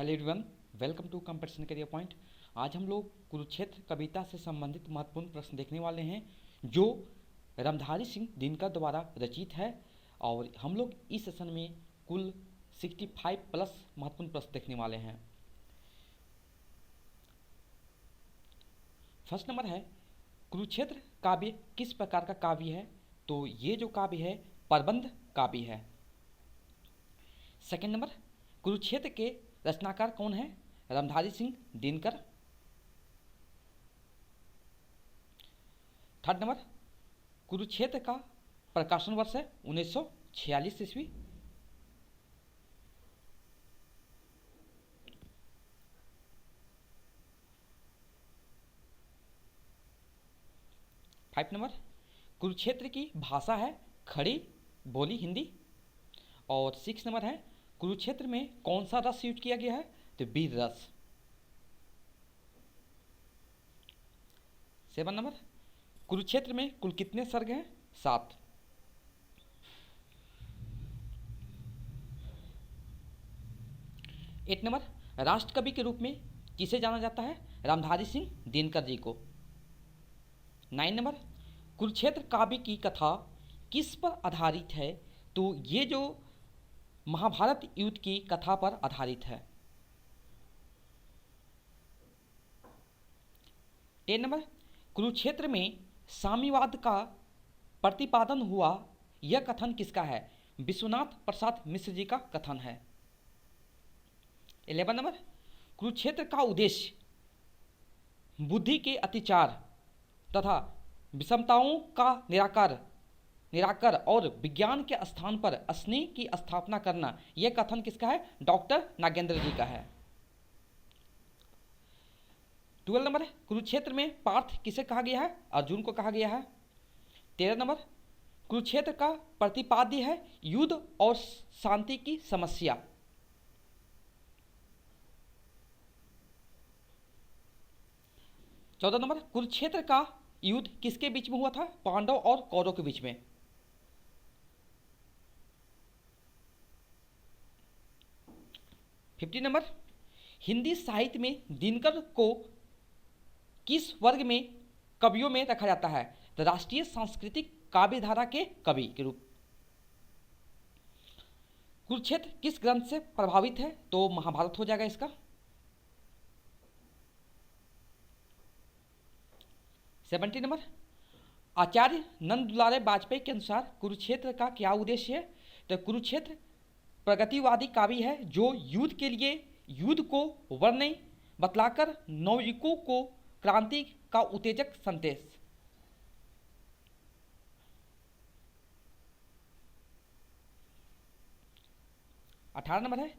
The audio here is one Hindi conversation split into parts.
Hello everyone, welcome to competition career point. आज हम लोग कुरुक्षेत्र कविता से संबंधित महत्वपूर्ण प्रश्न देखने वाले हैं जो रामधारी सिंह दिनकर द्वारा रचित है। और हम लोग इस सेशन में कुल 65 प्लस महत्वपूर्ण प्रश्न देखने वाले हैं। फर्स्ट नंबर है, कुरुक्षेत्र काव्य किस प्रकार का काव्य है? तो ये जो काव्य है प्रबंध काव्य है। सेकंड नंबर, कुरुक्षेत्र के रचनाकार कौन है? रामधारी सिंह दिनकर। थर्ड नंबर, कुरुक्षेत्र का प्रकाशन वर्ष है 1946 ईस्वी। फाइव नंबर, कुरुक्षेत्र की भाषा है खड़ी बोली हिंदी। और सिक्स नंबर है, कुरुक्षेत्र में कौन सा रस यूज किया गया है? तो वीर रस। सेवन नंबर, कुरुक्षेत्र में कुल कितने सर्ग हैं? 7। एट नंबर, राष्ट्रकवि के रूप में किसे जाना जाता है? रामधारी सिंह दिनकर जी को। 9 नंबर, कुरुक्षेत्र काव्य की कथा किस पर आधारित है? तो ये जो महाभारत युद्ध की कथा पर आधारित है। 10 नंबर, कुरुक्षेत्र में साम्यवाद का प्रतिपादन हुआ, यह कथन किसका है? विश्वनाथ प्रसाद मिश्र जी का कथन है। 11 नंबर, कुरुक्षेत्र का उद्देश्य बुद्धि के अत्याचार तथा विषमताओं का निराकर और विज्ञान के स्थान पर स्नेह की स्थापना करना, यह कथन किसका है? डॉक्टर नागेंद्र जी का है। 12 नंबर, कुरुक्षेत्र में पार्थ किसे कहा गया है? अर्जुन को कहा गया है। 13 नंबर, कुरुक्षेत्र का प्रतिपाद्य है युद्ध और शांति की समस्या। 14 नंबर, कुरुक्षेत्र का युद्ध किसके बीच में हुआ था? पांडव और कौरव के बीच में। 15 नंबर, हिंदी साहित्य में दिनकर को किस वर्ग में कवियों में रखा जाता है? तो राष्ट्रीय सांस्कृतिक काव्यधारा के कवि के रूप। कुरुक्षेत्र किस ग्रंथ से प्रभावित है? तो महाभारत हो जाएगा इसका। 17 नंबर, आचार्य नंद दुलारे वाजपेयी के अनुसार कुरुक्षेत्र का क्या उद्देश्य है? तो कुरुक्षेत्र प्रगतिवादी काव्य है जो युद्ध के लिए युद्ध को वर्णन बतलाकर नवयुवकों को क्रांति का उत्तेजक संदेश। 18 नंबर है,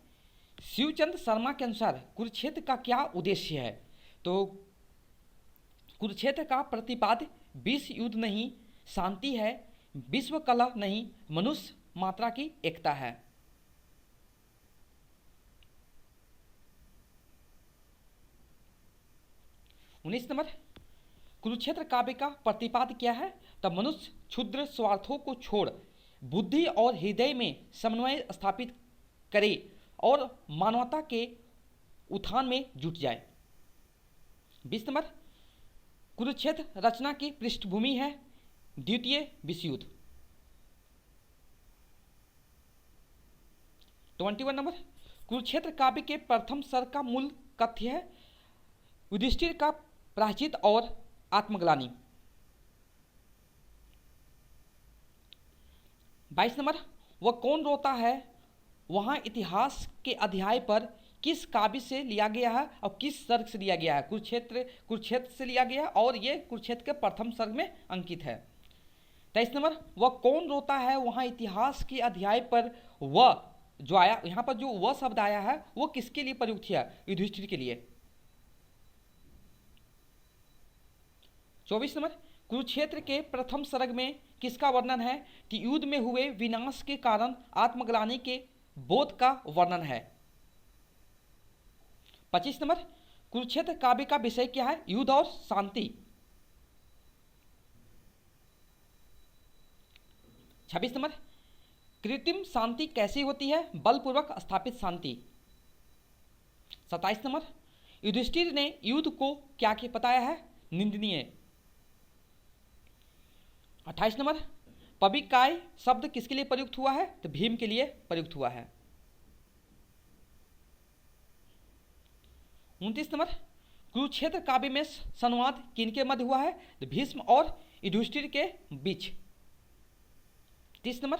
शिवचंद्र शर्मा के अनुसार कुरुक्षेत्र का क्या उद्देश्य है? तो कुरुक्षेत्र का प्रतिपाद्य विश्व युद्ध नहीं शांति है, विश्व कला नहीं मनुष्य मात्रा की एकता है। 19 नंबर, कुरुक्षेत्र काव्य का प्रतिपाद्य क्या है? तब मनुष्य क्षुद्र स्वार्थों को छोड़ बुद्धि और हृदय में समन्वय स्थापित करे और मानवता के उत्थान में जुट जाए। 20 नंबर, कुरुक्षेत्र रचना की पृष्ठभूमि है द्वितीय विश्व युद्ध। 21 नंबर, कुरुक्षेत्र काव्य के प्रथम सर्ग का मूल कथ्य है युधिष्ठिर का प्रायश्चित और आत्मग्लानि। 22 नंबर, वह कौन रोता है वहाँ इतिहास के अध्याय पर किस काव्य से लिया गया है और किस सर्ग से लिया गया है? कुरुक्षेत्र से लिया गया और ये कुरुक्षेत्र के प्रथम सर्ग में अंकित है। 23 नंबर, वह कौन रोता है वहाँ इतिहास के अध्याय पर, वह जो आया यहाँ पर जो वह शब्द आया है वो किसके लिए प्रयुक्त किया? युधिष्ठिर के लिए। 24 नंबर, कुरुक्षेत्र के प्रथम सर्ग में किसका वर्णन है? कि युद्ध में हुए विनाश के कारण आत्मग्लानि के बोध का वर्णन है। 25 नंबर, कुरुक्षेत्र काव्य का विषय क्या है? युद्ध और शांति। 26 नंबर, कृत्रिम शांति कैसी होती है? बलपूर्वक स्थापित शांति। 27 नंबर, युधिष्ठिर ने युद्ध को क्या बताया है? निंदनीय। 28 नंबर, पविकाय शब्द किसके लिए प्रयुक्त हुआ है? तो भीम के लिए प्रयुक्त हुआ है। 29 नंबर, कुरुक्षेत्र काव्य में संवाद किनके मध्य हुआ है? तो भीष्म और युधिष्ठिर के बीच। 30 नंबर,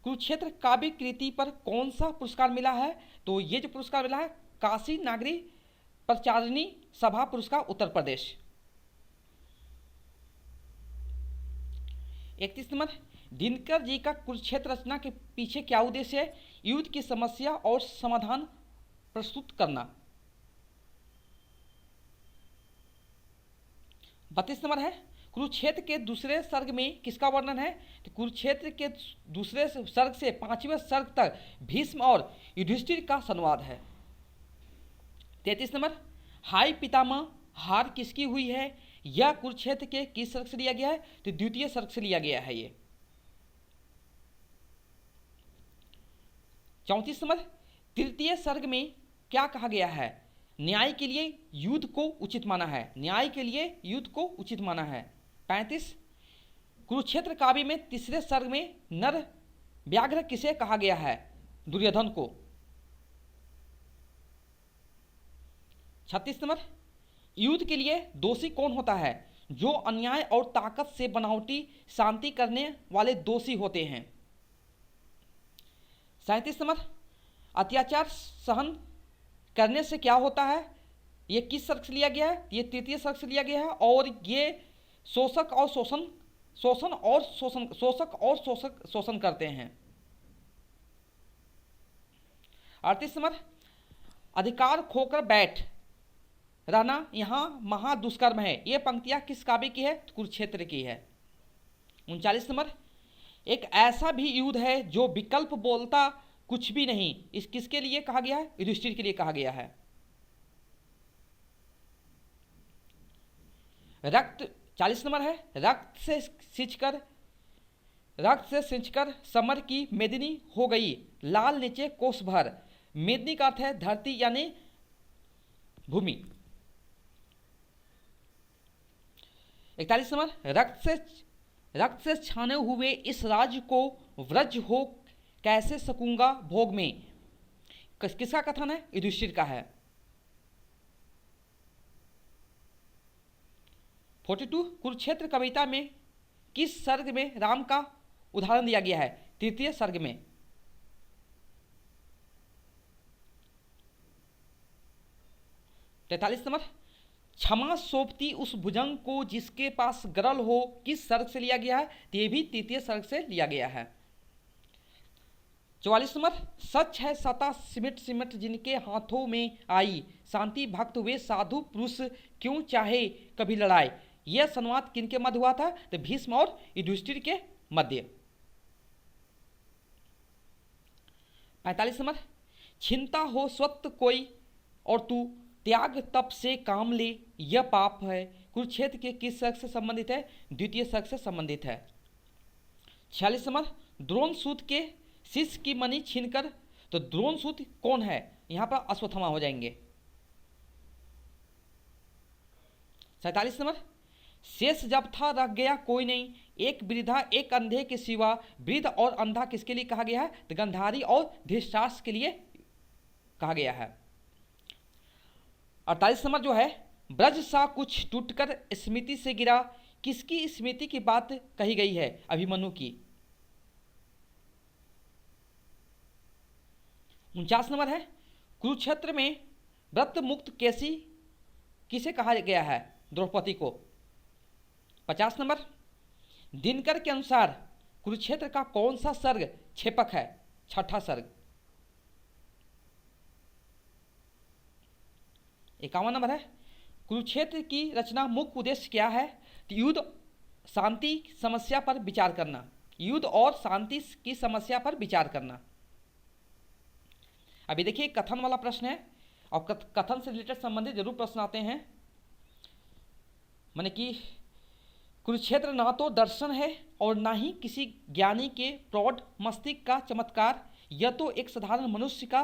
कुरुक्षेत्र काव्य कृति पर कौन सा पुरस्कार मिला है? तो ये जो पुरस्कार मिला है काशी नागरी प्रचारिणी सभा पुरस्कार, उत्तर प्रदेश। 31 नंबर, दिनकर जी का कुरुक्षेत्र रचना के पीछे क्या उद्देश्य है? युद्ध की समस्या और समाधान प्रस्तुत करना। 32 नंबर है, कुरुक्षेत्र के दूसरे सर्ग में किसका वर्णन है? तो कुरुक्षेत्र के दूसरे सर्ग से 5वें सर्ग तक भीष्म और युधिष्ठिर का संवाद है। 33 नंबर, हाय पितामह हार किसकी हुई है? यह कुरुक्षेत्र के किस सर्ग से लिया गया है? तो द्वितीय सर्ग से लिया गया है ये। 34 नंबर, तृतीय सर्ग में क्या कहा गया है? न्याय के लिए युद्ध को उचित माना है। न्याय के लिए युद्ध को उचित माना है। 35, कुरुक्षेत्र काव्य में तीसरे सर्ग में नर व्याघ्र किसे कहा गया है? दुर्योधन को। 36 नंबर, युद्ध के लिए दोषी कौन होता है? जो अन्याय और ताकत से बनावटी शांति करने वाले दोषी होते हैं। 37 नंबर, अत्याचार सहन करने से क्या होता है? ये किस सर्ग से लिया गया है? ये तृतीय सर्ग से लिया गया है और ये शोषक और शोषण करते हैं। 38 नंबर, अधिकार खोकर बैठ रहना यहाँ महादुष्कर्म है। ये पंक्तियाँ किस काव्य की है? कुरुक्षेत्र की है। 39 नंबर, एक ऐसा भी युद्ध है जो विकल्प बोलता कुछ भी नहीं, इस किसके लिए कहा गया है? युधिष्ठिर के लिए कहा गया है। रक्त 40 नंबर है, रक्त से सिंचकर समर की मेदिनी हो गई, लाल नीचे कोस भर। मेदिनी का अर्थ है धरती यानी भूमि। 41 नंबर, रक्त से छाने हुए इस राज्य को व्रज हो कैसे सकूंगा भोग में। किसका कथन है? युधिष्ठिर का है। 42, कुरुक्षेत्र कविता में किस सर्ग में राम का उदाहरण दिया गया है? तृतीय सर्ग में। 43 नंबर, क्षमा सौंपती उस भुजंग को जिसके पास गरल हो, किस सर्ग से लिया गया है? ये भी तृतीय सर्ग से लिया गया है। 44 नंबर, सच है सता सिमट सिमट जिनके हाथों में आई, शांति भक्त वे साधु पुरुष क्यों चाहे कभी लड़ाई। यह संवाद किनके मध्य हुआ था? तो भीष्म और युधिष्ठिर के मध्य। 45 नंबर, छिनता हो स्वत्व कोई और तू त्याग तप से काम ले, यह पाप है। कुरुक्षेत्र के किस सर्ग से संबंधित है? द्वितीय सर्ग से संबंधित है। 46 नंबर, द्रोणसूत के शिष्य की मणि छीनकर, तो द्रोणसूत कौन है? यहां पर अश्वत्थामा हो जाएंगे। 47 नंबर, शेष जब था रख गया कोई नहीं, एक वृद्धा एक अंधे के सिवा। वृद्ध और अंधा किसके लिए कहा गया है? तो गंधारी और धृतराष्ट्र के लिए कहा गया है। 48 नंबर जो है, ब्रज सा कुछ टूटकर स्मृति से गिरा, किसकी स्मृति की बात कही गई है? अभिमन्यु की। 49 नंबर है, कुरुक्षेत्र में व्रत मुक्त कैसी किसे कहा गया है? द्रौपदी को। 50 नंबर, दिनकर के अनुसार कुरुक्षेत्र का कौन सा सर्ग क्षेपक है? छठा सर्ग। 51 नंबर है, कुरुक्षेत्र की रचना मुख्य उद्देश्य क्या है? युद्ध शांति समस्या पर विचार करना। युद्ध और शांति की समस्या पर विचार करना। अभी देखिए कथन वाला प्रश्न है और कथन से रिलेटेड संबंधित जरूर प्रश्न आते हैं। माने कि कुरुक्षेत्र ना तो दर्शन है और ना ही किसी ज्ञानी के प्रौढ़ मस्तिष्क का चमत्कार, यह तो एक साधारण मनुष्य का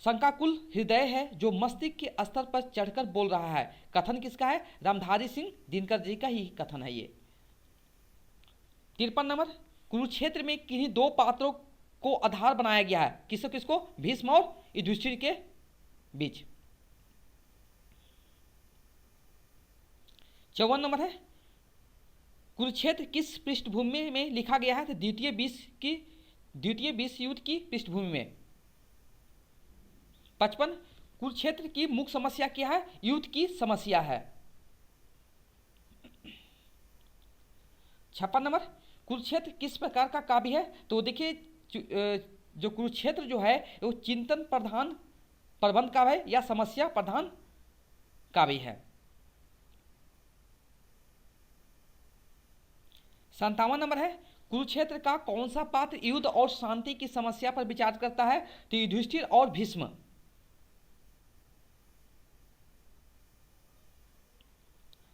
शंकाकुल हृदय है जो मस्तिष्क के स्तर पर चढ़कर बोल रहा है। कथन किसका है? रामधारी सिंह दिनकर जी का ही कथन है ये। 53 नंबर, कुरुक्षेत्र में किन्हीं दो पात्रों को आधार बनाया गया है। किसको किसको? भीष्म और युधिष्ठिर के बीच। 54 नंबर है, कुरुक्षेत्र किस पृष्ठभूमि में लिखा गया है? तो द्वितीय विश्व युद्ध की पृष्ठभूमि में। 55, कुरुक्षेत्र की मुख्य समस्या क्या है? युद्ध की समस्या है। 56 नंबर, कुरुक्षेत्र किस प्रकार का काव्य है? तो देखिए जो कुरुक्षेत्र जो है वो चिंतन प्रधान प्रबंध काव्य है या समस्या प्रधान काव्य है। 57 नंबर है, कुरुक्षेत्र का कौन सा पात्र युद्ध और शांति की समस्या पर विचार करता है? तो युधिष्ठिर और भीष्म।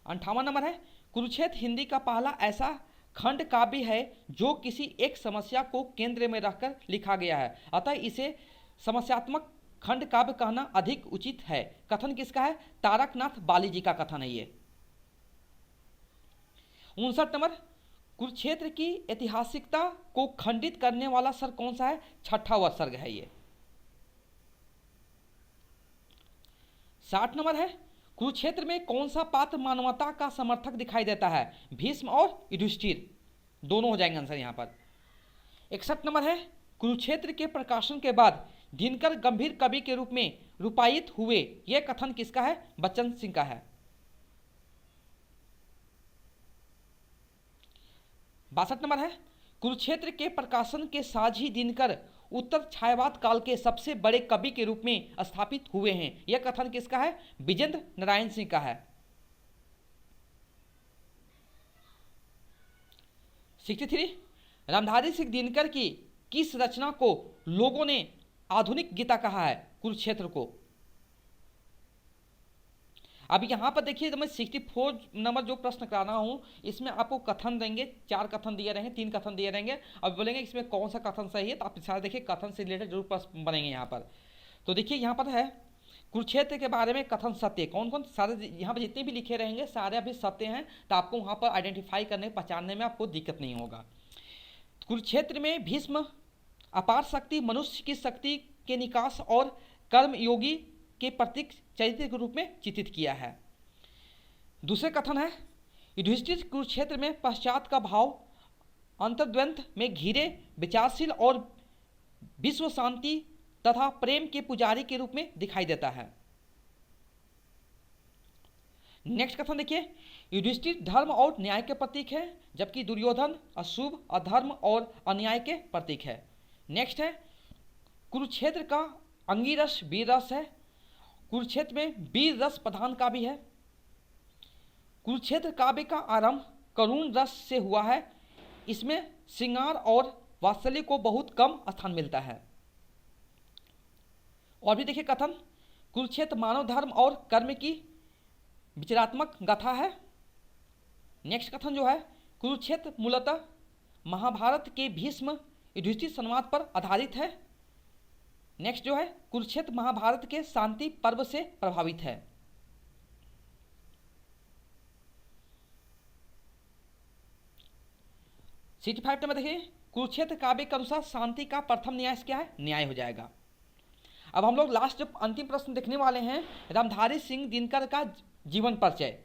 58 नंबर है, कुरुक्षेत्र हिंदी का पहला ऐसा खंड काव्य है जो किसी एक समस्या को केंद्र में रखकर लिखा गया है, अतः इसे समस्यात्मक खंड काव्य कहना अधिक उचित है। कथन किसका है? तारकनाथ बाली जी का कथन है ये। 59 नंबर, कुरुक्षेत्र की ऐतिहासिकता को खंडित करने वाला सर्ग कौन सा है? 6वां सर्ग है ये। 60 नंबर है, कुरुक्षेत्र में कौन सा पात्र मानवता का समर्थक दिखाई देता है? भीष्म और युधिष्ठिर, दोनों हो जाएंगे आंसर यहाँ पर। 61 नंबर है, कुरुक्षेत्र के प्रकाशन के बाद दिनकर गंभीर कवि के रूप में रूपायित हुए, यह कथन किसका है? बच्चन सिंह का है। 62 नंबर है, कुरुक्षेत्र के प्रकाशन के साथ ही दिनकर उत्तर छायावाद काल के सबसे बड़े कवि के रूप में स्थापित हुए हैं, यह कथन किसका है? विजेंद्र नारायण सिंह का है। 63, रामधारी सिंह दिनकर की किस रचना को लोगों ने आधुनिक गीता कहा है? कुरुक्षेत्र को। अब यहाँ पर देखिए, तो मैं 64 नंबर जो प्रश्न करा रहा हूँ इसमें आपको कथन देंगे, 4 कथन दिए रहेंगे, 3 कथन दिए रहेंगे। अब बोलेंगे इसमें कौन सा कथन सही है, तो आप सारे देखिए कथन से रिलेटेड जरूर प्रश्न बनेंगे यहाँ पर। तो देखिए यहाँ पर है कुरुक्षेत्र के बारे में कथन सत्य, कौन कौन सारे यहाँ पर जितने भी लिखे रहेंगे सारे अभी सत्य हैं, तो आपको वहाँ पर आइडेंटिफाई करने पहचानने में आपको दिक्कत नहीं होगा। कुरुक्षेत्र में भीष्म अपार शक्ति, मनुष्य की शक्ति के निकास और कर्मयोगी के प्रतीक चरित्र के रूप में चित्रित किया है। दूसरे कथन है, युधिष्ठिर कुरुक्षेत्र में पश्चात का भाव अंतर्द्वंद में घिरे विचारशील और विश्व शांति तथा प्रेम के पुजारी के रूप में दिखाई देता है। नेक्स्ट कथन देखिए, युधिष्ठिर धर्म और न्याय के प्रतीक है, जबकि दुर्योधन अशुभ, अधर्म और अन्याय के प्रतीक है। नेक्स्ट है, कुरुक्षेत्र का अंगिरस वीर रस है, कुरुक्षेत्र में वीर रस प्रधान काव्य है। कुरुक्षेत्र काव्य का आरंभ करुण रस से हुआ है, इसमें श्रृंगार और वात्सल्य को बहुत कम स्थान मिलता है। और भी देखिए कथन, कुरुक्षेत्र मानव धर्म और कर्म की विचारात्मक गाथा है। नेक्स्ट कथन जो है, कुरुक्षेत्र मूलतः महाभारत के भीष्म युधिष्ठिर संवाद पर आधारित है। नेक्स्ट जो है, कुरुक्षेत्र महाभारत के शांति पर्व से प्रभावित है। सीटी 5 में देखिए, कुरुक्षेत्र काव्य के अनुसार शांति का प्रथम न्याय क्या है? न्याय हो जाएगा। अब हम लोग लास्ट जब अंतिम प्रश्न देखने वाले हैं, रामधारी सिंह दिनकर का जीवन परिचय।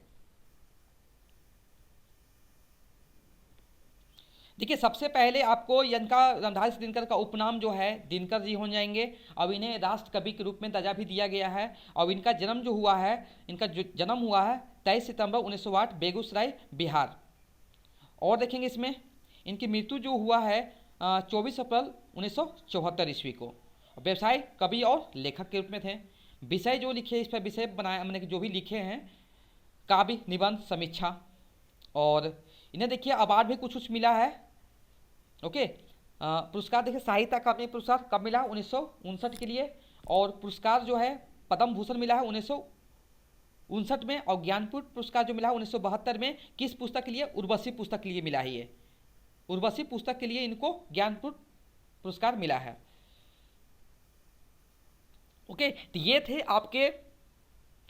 देखिए सबसे पहले आपको इनका रामधारी सिंह दिनकर का उपनाम जो है दिनकर जी हो जाएंगे। अब इन्हें राष्ट्र कवि के रूप में दर्जा भी दिया गया है। और इनका जन्म जो हुआ है, इनका जो जन्म हुआ है 23 सितंबर 1908 बेगूसराय बिहार। और देखेंगे इसमें इनकी मृत्यु जो हुआ है 24 अप्रैल 1974 ईस्वी को। व्यवसाय कवि और लेखक के रूप में थे। विषय जो लिखे इस पर विषय बनाया मैंने जो भी लिखे हैं, काव्य, निबंध, समीक्षा। और इन्हें देखिए अवार्ड भी कुछ मिला है। ओके, पुरस्कार देखिए साहित्य अकादमी पुरस्कार कब मिला? 1959 के लिए। और पुरस्कार जो है पद्म भूषण मिला है 1959 में। और ज्ञानपीठ पुरस्कार जो मिला है 1972 में। किस पुस्तक के लिए? उर्वशी पुस्तक के लिए मिला है। ये उर्वशी पुस्तक के लिए इनको ज्ञानपीठ पुरस्कार मिला है। ओके, तो ये थे आपके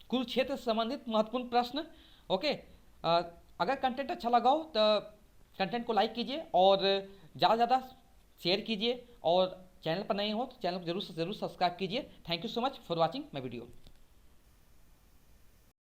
कुरुक्षेत्र से संबंधित महत्वपूर्ण प्रश्न। ओके, अगर कंटेंट अच्छा लगा हो तो कंटेंट को लाइक कीजिए और ज़्यादा से ज़्यादा शेयर कीजिए, और चैनल पर नए हो तो चैनल को जरूर से जरूर सब्सक्राइब कीजिए। Thank you so much for watching my video.